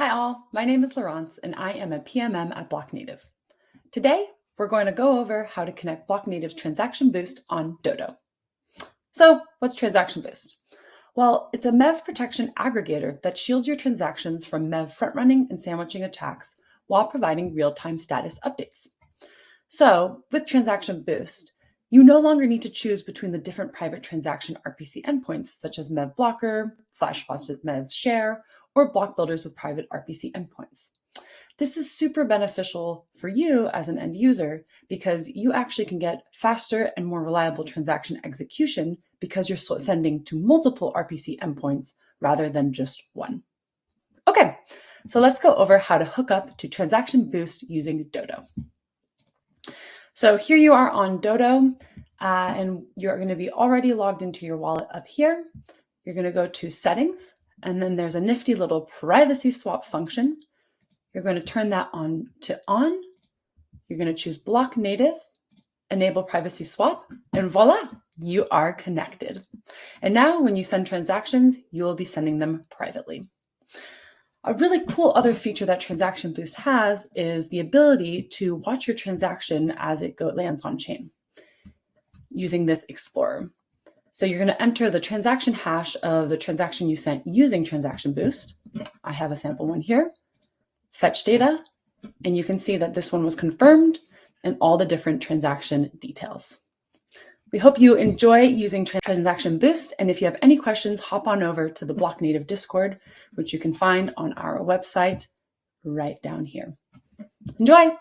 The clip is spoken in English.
Hi all, my name is Laurence and I am a PMM at Blocknative. Today, we're going to go over how to connect Blocknative's Transaction Boost on DODO. So, what's Transaction Boost? Well, it's a MEV protection aggregator that shields your transactions from MEV front-running and sandwiching attacks while providing real-time status updates. So, with Transaction Boost, you no longer need to choose between the different private transaction RPC endpoints, such as MEV Blocker, FlashBots with MEV Share, or block builders with private RPC endpoints. This is super beneficial for you as an end user because you actually can get faster and more reliable transaction execution because you're sending to multiple RPC endpoints rather than just one. Okay, so let's go over how to hook up to Transaction Boost using DODO. So here you are on DODO, and you're going to be already logged into your wallet up here. You're going to go to Settings, and then there's a nifty little privacy swap function. You're going to turn that on to on. You're going to choose Blocknative, enable privacy swap, and voila, you are connected. And now when you send transactions, you will be sending them privately. A really cool other feature that Transaction Boost has is the ability to watch your transaction as it lands on chain using this Explorer. So you're going to enter the transaction hash of the transaction you sent using Transaction Boost. I have a sample one here. Fetch data, and you can see that this one was confirmed and all the different transaction details. We hope you enjoy using Transaction Boost, and if you have any questions, hop on over to the Blocknative Discord, which you can find on our website right down here. Enjoy!